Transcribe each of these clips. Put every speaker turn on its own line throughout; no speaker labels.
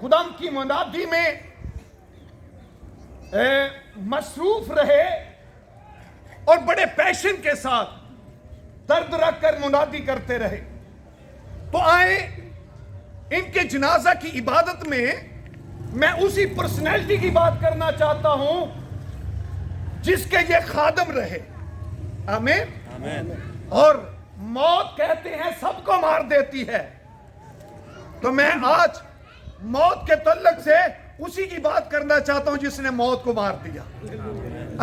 خدا کی منادی میں مصروف رہے اور بڑے پیشن کے ساتھ درد رکھ کر منادی کرتے رہے. تو آئیں ان کے جنازہ کی عبادت میں اسی پرسنالٹی کی بات کرنا چاہتا ہوں جس کے یہ خادم رہے. آمین. اور موت کہتے ہیں سب کو مار دیتی ہے، تو میں آج موت کے تعلق سے اسی کی بات کرنا چاہتا ہوں جس نے موت کو مار دیا.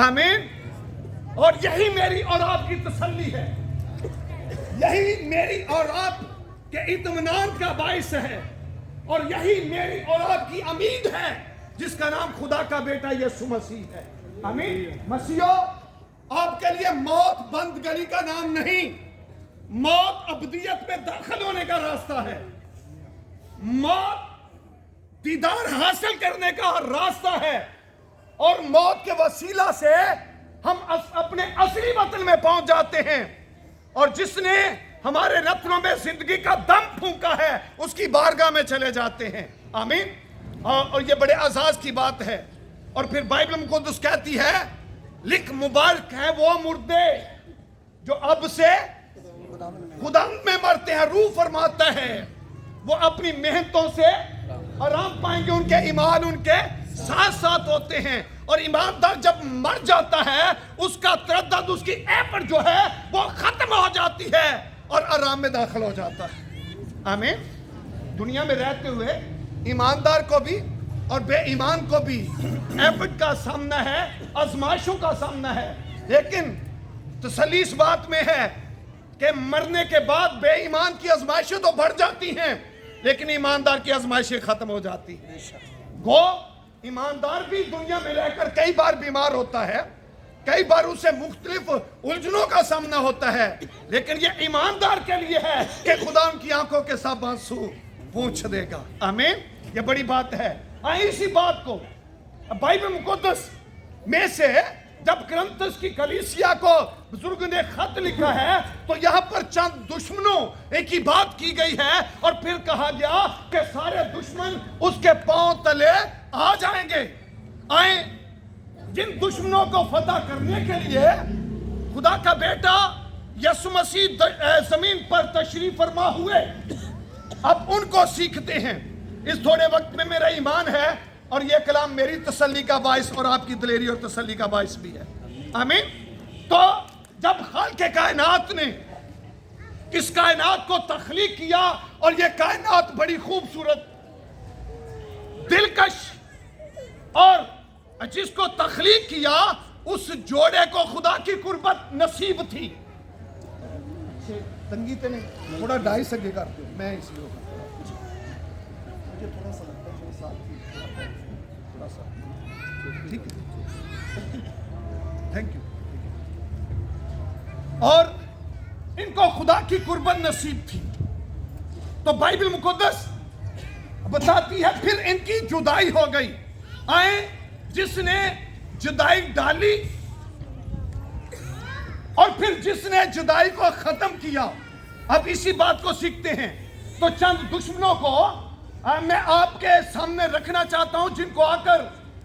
آمین. اور یہی میری اور آپ کی تسلی ہے، یہی میری اور آپ کے اطمینان کا باعث ہے، اور یہی میری اور آپ کی امید ہے جس کا نام خدا کا بیٹا یسوع مسیح ہے. آمین. مسیحو، آپ کے لیے موت بند گلی کا نام نہیں، موت ابدیت میں داخل ہونے کا راستہ ہے. موت دیدار حاصل کرنے کا راستہ ہے، اور موت کے وسیلہ سے ہم اپنے اصلی وطن میں پہنچ جاتے ہیں. اور جس نے ہمارے رتنوں میں زندگی کا دم پھونکا ہے اس کی بارگاہ میں چلے جاتے ہیں. آمین. اور یہ بڑے اعزاز کی بات ہے. اور پھر بائبل مقدس کہتی ہے، لکھ مبارک ہے وہ مردے جو اب سے خدا میں مرتے ہیں. روح فرماتا ہے وہ اپنی محنتوں سے آرام پائیں گے، ان کے ایمان ان کے ساتھ ساتھ ہوتے ہیں. اور ایماندار جب مر جاتا ہے اس کا تردد، اس کی ایپٹ جو ہے وہ ختم ہو جاتی ہے اور آرام میں داخل ہو جاتا ہے. آمین. دنیا میں رہتے ہوئے ایماندار کو بھی اور بے ایمان کو بھی ایپٹ کا سامنا ہے، آزمائشوں کا سامنا ہے. لیکن تسلی اس بات میں ہے کہ مرنے کے بعد بے ایمان کی آزمائشیں تو بڑھ جاتی ہیں لیکن ایماندار کی آزمائشیں ختم ہو جاتی ہیں. گو ایماندار بھی دنیا میں رہ کر کئی بار بیمار ہوتا ہے، کئی بار اسے مختلف الجھنوں کا سامنا ہوتا ہے، لیکن یہ ایماندار کے لیے ہے کہ خدا ان کی آنکھوں کے سب آنسو پوچھ دے گا. آمین. یہ بڑی بات ہے. آئیں اسی بات کو بائبل مقدس میں سے جب کرنتھس کی کلیسیا کو بزرگ نے خط لکھا ہے تو یہاں پر چند دشمنوں کی بات کی گئی ہے، اور پھر کہا گیا کہ سارے دشمن اس کے پاؤں تلے آ جائیں گے. آئیں جن دشمنوں کو فتح کرنے کے لیے خدا کا بیٹا یسوع مسیح زمین پر تشریف فرما ہوئے، اب ان کو سیکھتے ہیں. اس تھوڑے وقت میں میرا ایمان ہے اور یہ کلام میری تسلی کا باعث اور آپ کی دلیری اور تسلی کا باعث بھی ہے. آمین. تو جب خالق کائنات نے اس کائنات کو تخلیق کیا، اور یہ کائنات بڑی خوبصورت، دلکش، اور جس کو تخلیق کیا اس جوڑے کو خدا کی قربت نصیب تھی. تنگی تے نہیں، تھوڑا ڈائی سکے کرتے ہوں میں اسی ہوگا مجھے تھوڑا سا لگتا ہے تھوڑا سا ٹھیک ہے. Thank you. اور ان کو خدا کی قربت نصیب تھی. تو بائبل مقدس بتاتی ہے پھر ان کی جدائی ہو گئی. آئیں جس نے جدائی ڈالی اور پھر جس نے جدائی کو ختم کیا، اب اسی بات کو سیکھتے ہیں. تو چند دشمنوں کو میں آپ کے سامنے رکھنا چاہتا ہوں جن کو آ کر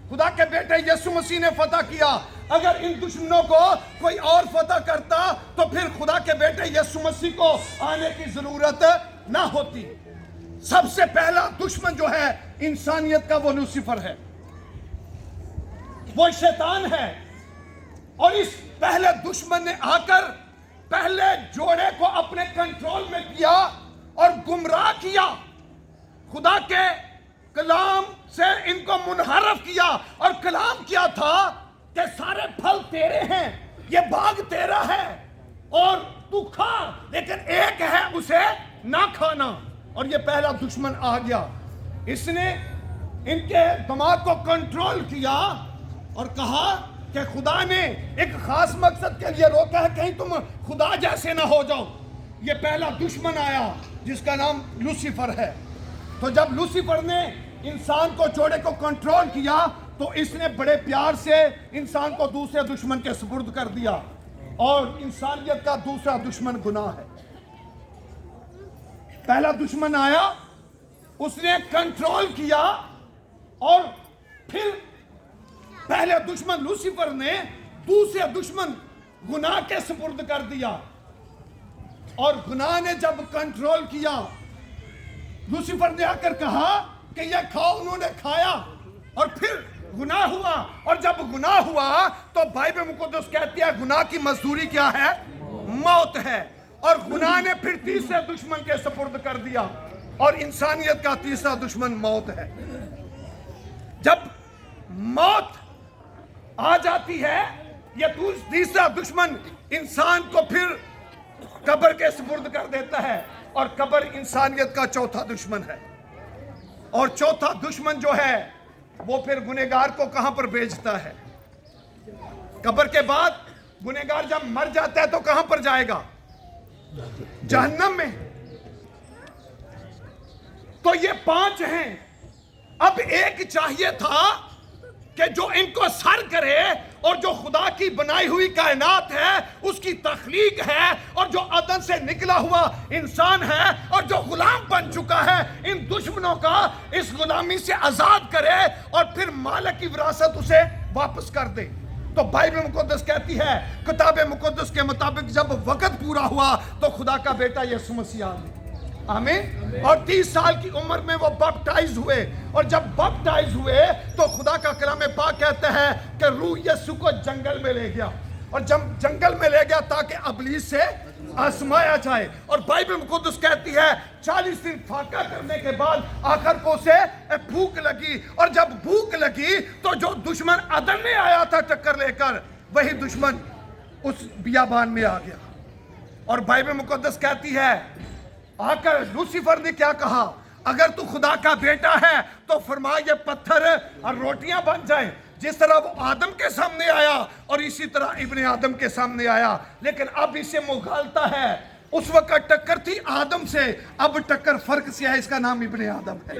خدا کے بیٹے یسوع مسیح نے فتح کیا. اگر ان دشمنوں کو کوئی اور فتح کرتا تو پھر خدا کے بیٹے یسوع مسیح کو آنے کی ضرورت نہ ہوتی. سب سے پہلا دشمن جو ہے انسانیت کا وہ لوسیفر ہے، وہ شیطان ہے. اور اس پہلے دشمن نے آ کر پہلے جوڑے کو اپنے کنٹرول میں کیا اور گمراہ کیا. خدا کے کلام سے ان کو منحرف کیا، اور کلام کیا تھا کہ سارے پھل تیرے ہیں، یہ باغ تیرا ہے اور تو کھا، لیکن ایک ہے اسے نہ کھانا. اور یہ پہلا دشمن آ گیا. اس نے ان کے دماغ کو کنٹرول کیا اور کہا کہ خدا نے ایک خاص مقصد کے لیے روکا ہے، کہیں تم خدا جیسے نہ ہو جاؤ. یہ پہلا دشمن آیا جس کا نام لوسیفر ہے. تو جب لوسیفر نے انسان کو جوڑے کو کنٹرول کیا تو اس نے بڑے پیار سے انسان کو دوسرے دشمن کے سپرد کر دیا، اور انسانیت کا دوسرا دشمن گناہ ہے. پہلا دشمن آیا، اس نے کنٹرول کیا اور پھر پہلے دشمن لوسیفر نے دوسرے دشمن گناہ کے سپرد کر دیا، اور گناہ نے جب کنٹرول کیا، لوسیفر نے آ کر کہا کہ یہ کھاؤ، انہوں نے کھایا اور پھر گناہ ہوا، اور جب گناہ ہوا تو بائبل مقدس کہتی ہے گناہ کی مزدوری کیا ہے؟ موت ہے، اور گناہ نے پھر تیسرے دشمن کے سپرد کر دیا، اور انسانیت کا تیسرا دشمن موت ہے۔ جب موت آ جاتی ہے، یہ تیسرا دشمن انسان کو پھر قبر کے سپرد کر دیتا ہے، اور قبر انسانیت کا چوتھا دشمن ہے، اور چوتھا دشمن جو ہے وہ پھر گنہگار کو کہاں پر بھیجتا ہے؟ قبر کے بعد گنہگار جب مر جاتا ہے تو کہاں پر جائے گا؟ جہنم میں۔ تو یہ 5 ہیں، اب ایک چاہیے تھا کہ جو ان کو سر کرے، اور جو خدا کی بنائی ہوئی کائنات ہے، اس کی تخلیق ہے، اور جو عدن سے نکلا ہوا انسان ہے، اور جو غلام بن چکا ہے، ان دشمنوں کا اس غلامی سے آزاد کرے، اور پھر مالک کی وراثت اسے واپس کر دے۔ تو بائبل مقدس کہتی ہے، کتاب مقدس کے مطابق جب وقت پورا ہوا تو خدا کا بیٹا یسوع مسیح آ گیا، آمین، اور 30 سال کی عمر میں وہ بپٹائز ہوئے، اور جب بپٹائز ہوئے تو خدا کا کلام پاک کہتا ہے کہ روح یسوع کو جنگل میں لے گیا، اور جب جنگل میں لے گیا تاکہ ابلیس سے آزمایا جائے، اور بائبل مقدس کہتی ہے 40 دن فاقہ کرنے کے بعد آخر کو اسے بھوک لگی، اور جب بھوک لگی تو جو دشمن عدن میں آیا تھا ٹکر لے کر، وہی دشمن اس بیابان میں آ گیا، اور بائبل مقدس کہتی ہے آ کر لوسیفر نے کیا کہا؟ اگر تو خدا کا بیٹا ہے تو فرما یہ پتھر اور روٹیاں بن جائیں، جس طرح وہ آدم کے سامنے آیا اور اسی طرح ابن آدم کے سامنے آیا، لیکن اب اسے مغالتا ہے۔ اس وقت ٹکر تھی آدم سے، اب ٹکر فرق سے ہے، اس کا نام ابن آدم ہے،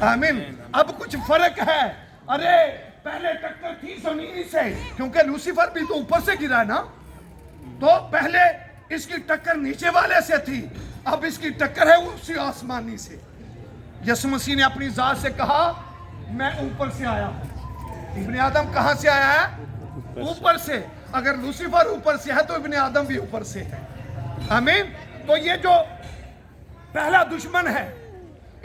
آمین۔ اب کچھ فرق ہے، ارے پہلے ٹکر تھی زمینی سے، کیونکہ لوسیفر بھی تو اوپر سے گرا ہے نا، تو پہلے اس کی ٹکر نیچے والے سے تھی، اب اس کی ٹکر ہے اسی آسمانی سے۔ یسوع مسیح نے اپنی ذات سے کہا میں اوپر سے آیا ہوں۔ ابن آدم کہاں سے آیا ہے؟ اوپر سے۔ اگر لوسیفر اوپر سے ہے تو ابن آدم بھی اوپر سے ہے، آمین۔ تو یہ جو پہلا دشمن ہے،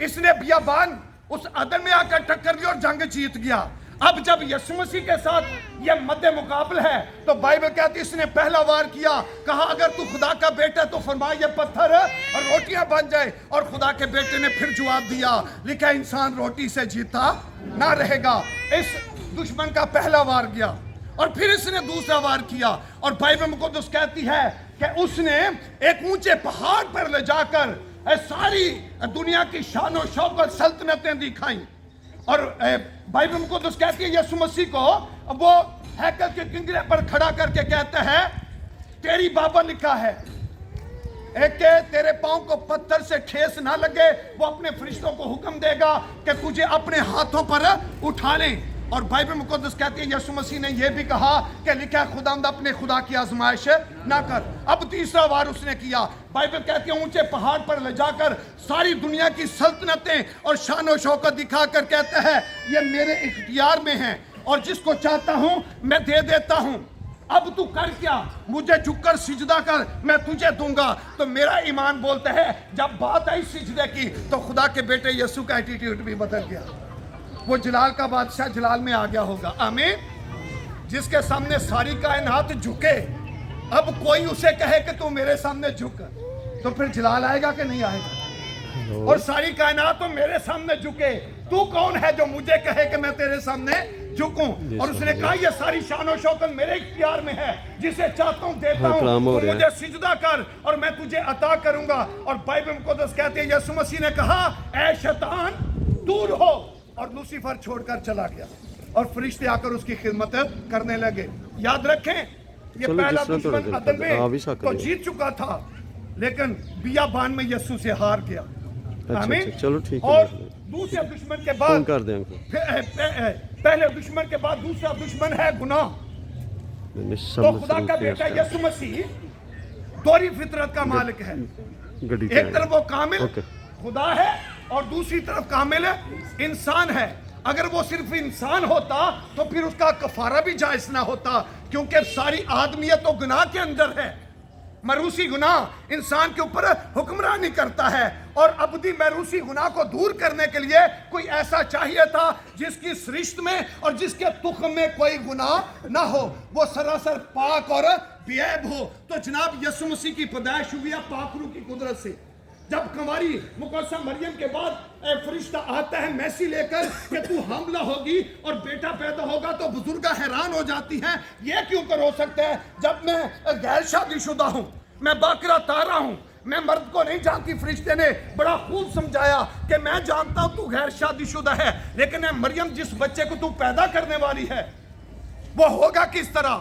اس نے بیابان اس عدن میں آ کر ٹکر لی اور جنگ جیت گیا۔ اب جب یسوع مسیح کے ساتھ یہ مد مقابل ہے تو بائبل کہتی ہے اس نے پہلا وار کیا، کہا اگر تو خدا کا بیٹا تو فرما یہ پتھر اور روٹیاں بن جائے، اور خدا کے بیٹے نے پھر جواب دیا، لکھا انسان روٹی سے جیتا نہ رہے گا۔ اس دشمن کا پہلا وار گیا، اور پھر اس نے دوسرا وار کیا، اور بائبل مقدس کہتی ہے کہ اس نے ایک اونچے پہاڑ پر لے جا کر ساری دنیا کی شان و شوکت سلطنتیں دکھائیں، اور بائبل مقدس کہتی ہے یسوع مسیح کو وہ ہیکل کے کنگرے پر کھڑا کر کے کہتا ہے تیری بابا لکھا ہے کہ تیرے پاؤں کو پتھر سے ٹھیس نہ لگے، وہ اپنے فرشتوں کو حکم دے گا کہ تجھے اپنے ہاتھوں پر اٹھا لیں۔ اور بائبل مقدس کہتی ہے یسوع مسیح نے یہ بھی کہا کہ لکھا ہے خداوند اپنے خدا کی آزمائش نہ کر۔ اب تیسرا وار اس نے کیا، بائبل کہتی ہے اونچے پہاڑ پر لے جا کر ساری دنیا کی سلطنتیں اور شان و شوکت دکھا کر کہتا ہے یہ میرے اختیار میں ہیں، اور جس کو چاہتا ہوں میں دے دیتا ہوں، اب تو کر کیا، مجھے جھک کر سجدہ کر میں تجھے دوں گا۔ تو میرا ایمان بولتا ہے جب بات آئی سجدے کی تو خدا کے بیٹے یسوع کا ایٹیٹیوڈ بھی بدل گیا، وہ جلال کا بادشاہ جلال میں آ گیا ہوگا، آمین۔ جس کے سامنے ساری کائنات جھکے، اب کوئی اسے کہے کہ تو میرے سامنے جھک، تو پھر جلال آئے گا کہ نہیں آئے گا؟ اور ساری کائنات تو میرے سامنے جھکے، تو کون ہے جو مجھے کہے کہ میں تیرے سامنے جھکوں؟ اور اس نے کہا یہ ساری شان و شوکت میرے اختیار میں ہے، جسے چاہتا ہوں دیتا ہوں، تو مجھے سجدہ کر اور میں تجھے عطا کروں گا۔ اور بائبل مقدس کہتے ہیں یسوع مسیح نے کہا اے شیطان دور ہو، اور لوسیفر چھوڑ کر چلا گیا، اور فرشتے آ کر اس کی خدمت کرنے لگے۔ یاد رکھیں یہ پہلا دشمن عدن میں تو جیت چکا تھا، لیکن بیابان میں یسوع سے ہار گیا، آمین۔ اور دوسرے دشمن کے بعد پہلے دشمن کے بعد دوسرا دشمن ہے گناہ۔ تو خدا کا بیٹا یسوع مسیح دوہری فطرت کا مالک ہے، ایک طرف وہ کامل خدا ہے اور دوسری طرف کامل انسان ہے. اگر وہ صرف انسان ہوتا تو پھر اس کا کفارہ بھی جائز نہ ہوتا, کیونکہ ساری آدمیت تو گناہ کے اندر ہے. مروسی گناہ انسان کے اوپر حکمرانی کرتا ہے, اور ابدی میروسی گناہ کو دور کرنے کے لیے کوئی ایسا چاہیے تھا جس کی سرشت میں اور جس کے تخم میں کوئی گناہ نہ ہو, وہ سراسر پاک اور بے عیب ہو. تو جناب یسوع مسیح کی پیدائش ہوئی ہے پاک روح کی قدرت سے. جب کنواری مقدسہ مریم کے بعد ایک فرشتہ آتا ہے میسی لے کر کہ تو حاملہ ہوگی اور بیٹا پیدا ہوگا, تو بزرگاں حیران ہو جاتی ہیں, یہ کیوں کر ہو سکتا ہے جب میں غیر شادی شدہ ہوں, میں باقرہ تارا ہوں, میں مرد کو نہیں جانتی. فرشتے نے بڑا خوب سمجھایا کہ میں جانتا ہوں تو غیر شادی شدہ ہے, لیکن اے مریم جس بچے کو تو پیدا کرنے والی ہے وہ ہوگا کس طرح؟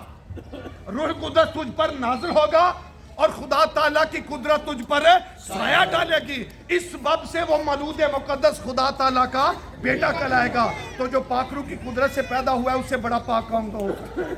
روح القدس تجھ پر نازل ہوگا اور خدا تعالیٰ کی قدرت تجھ پر سایہ ڈالے گی. اس سبب سے وہ مولود مقدس خدا تعالیٰ کا بیٹا کہلائے گا. تو جو پاک روح کی قدرت سے پیدا ہوا ہے اس سے بڑا پاک کون ہو سکتا ہے؟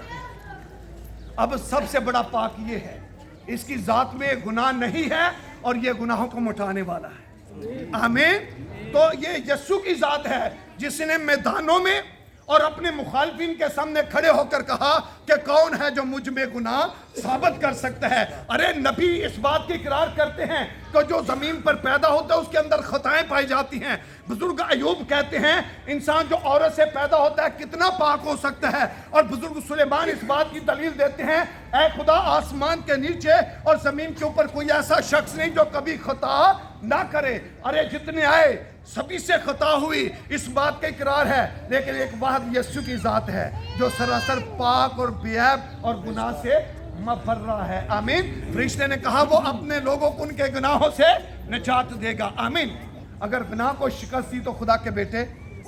اب سب سے بڑا پاک یہ ہے, اس کی ذات میں گناہ نہیں ہے اور یہ گناہوں کو مٹانے والا ہے. آمین. تو یہ یسوع کی ذات ہے جس نے میدانوں میں اور اپنے مخالفین کے سامنے کھڑے ہو کر کہا کہ کون ہے جو مجھ میں گناہ ثابت کر سکتا ہے. ارے نبی اس بات کی اقرار کرتے ہیں کہ جو زمین پر پیدا ہوتا ہے اس کے اندر خطائیں پائی جاتی ہیں. بزرگ ایوب کہتے ہیں انسان جو عورت سے پیدا ہوتا ہے کتنا پاک ہو سکتا ہے, اور بزرگ سلیمان اس بات کی دلیل دیتے ہیں اے خدا آسمان کے نیچے اور زمین کے اوپر کوئی ایسا شخص نہیں جو کبھی خطا نہ کرے. ارے جتنے آئے سبھی سے خطا ہوئی, اس بات کا اقرار ہے, لیکن ایک واحد یسوع کی ذات ہے جو سراسر پاک اور بے عیب اور گناہ سے مبرّہ ہے. آمین. فرشتے نے کہا وہ اپنے لوگوں کو ان کے گناہوں سے نجات دے گا. آمین. اگر گناہ کو شکست دی تو خدا کے بیٹے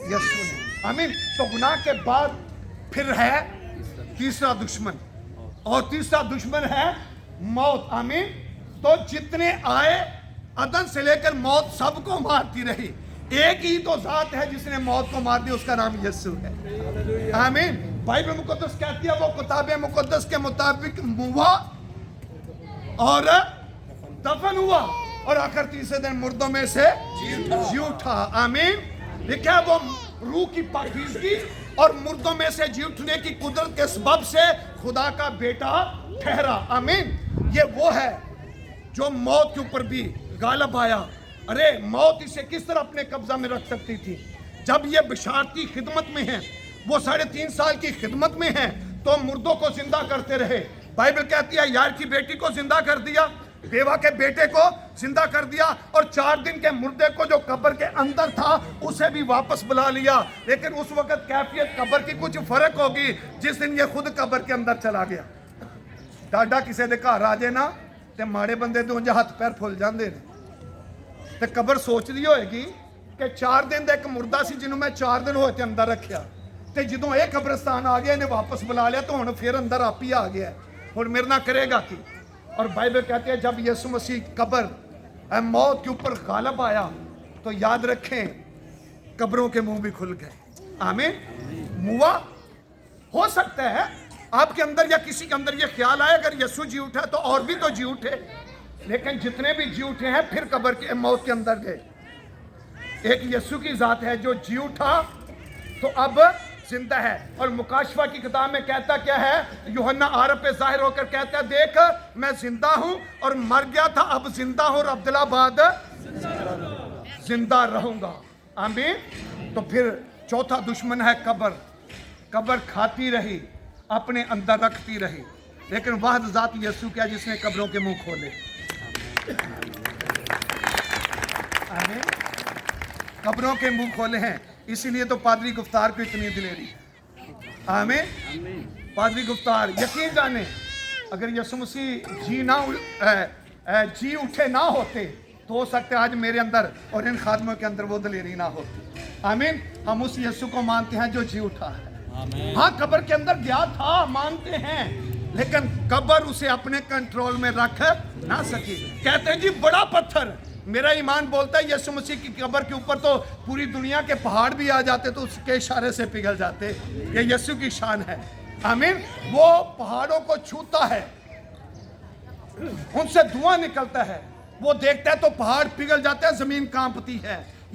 یسوع نے. آمین. تو گناہ کے بعد پھر ہے تیسرا دشمن, اور تیسرا دشمن ہے موت. آمین. تو جتنے آئے عدن سے لے کر موت سب کو مارتی رہی, ایک ہی تو ذات ہے جس نے موت کو مار دی, اس کا نام یسوع ہے. آمین. بائبل مقدس کہتی ہے وہ کتاب مقدس کے مطابق ہوا اور دفن ہوا اور آخر تیسرے دن مردوں میں سے جی اٹھا. آمین. لکھا وہ روح کی پاکیزگی اور مردوں میں سے جی اٹھنے کی قدرت کے سبب سے خدا کا بیٹا ٹھہرا. آمین. یہ وہ ہے جو موت کے اوپر بھی غالب آیا. ارے موت اسے کس طرح اپنے قبضہ میں رکھ سکتی تھی؟ جب یہ بشارتی خدمت میں ہیں, وہ 3.5 سال کی خدمت میں ہیں, تو مردوں کو زندہ کرتے رہے. بائبل کہتی ہے یار کی بیٹی کو زندہ کر دیا, بیوہ کے بیٹے کو زندہ کر دیا, اور 4 دن کے مردے کو جو قبر کے اندر تھا اسے بھی واپس بلا لیا. لیکن اس وقت کیفیت قبر کی کچھ فرق ہوگی جس دن یہ خود قبر کے اندر چلا گیا. ڈاڈا کسے دے گھر آ جائے نا تے ماڑے بندے دے انجا ہاتھ پیر پھول جاندے نے, تے قبر سوچ رہی ہوئے گی کہ 4 دن دا ایک مردہ سی جنہوں میں 4 دن ہوئے تے اندر رکھیا, تے جدوں ایک قبرستان آ گیا انہیں واپس بلا لیا تو ہن پھر اندر آپ ہی آ گیا ہے, اور میرے نہ کرے گا کی. اور بائبل کہتے ہیں جب یسوع مسیح قبر موت کے اوپر غالب آیا تو یاد رکھیں قبروں کے منہ بھی کھل گئے. آمین. موا ہو سکتا ہے آپ کے اندر یا کسی کے اندر یہ خیال آئے اگر یسوع جی اٹھا تو اور بھی تو جی اٹھے, لیکن جتنے بھی جی اٹھے ہیں پھر قبر کے موت کے اندر گئے. ایک یسوع کی ذات ہے جو جی اٹھا تو اب زندہ ہے. اور مکاشفہ کی کتاب میں کہتا کیا ہے؟ یوحنا عرب پہ ظاہر ہو کر کہتا ہے دیکھ میں زندہ ہوں اور مر گیا تھا اب زندہ ہوں اور ابدالآباد زندہ رہوں گا. آمین. تو پھر چوتھا دشمن ہے قبر. قبر کھاتی رہی, اپنے اندر رکھتی رہی, لیکن واحد ذات یسوع کیا جس نے قبروں کے منہ کھولے. آمین. قبروں کے منہ کھولے ہیں, اسی لیے تو پادری گفتار کو اتنی دلیری ہے. آمین. پادری گفتار یقین جانے اگر یسوع مسیح جی اٹھے نہ ہوتے تو ہو سکتا ہے آج میرے اندر اور ان خادموں کے اندر وہ دلیری نہ ہوتی. آمین. ہم اس یسوع کو مانتے ہیں جو جی اٹھا ہے. ہاں قبر کے اندر گیا تھا مانتے ہیں, لیکن قبر اسے اپنے کنٹرول میں رکھ نہ سکی. کہتے ہیں جی بڑا پتھر, میرا ایمان بولتا ہے یسوع مسیح کی قبر کے اوپر تو پوری دنیا کے پہاڑ بھی آ جاتے تو اس کے اشارے سے پگھل جاتے. یہ یسوع کی شان ہے. آمین. وہ پہاڑوں کو چھوتا ہے, ان سے دھواں نکلتا ہے, وہ دیکھتا ہے تو پہاڑ پگھل جاتا ہے, زمین کانپتی ہے.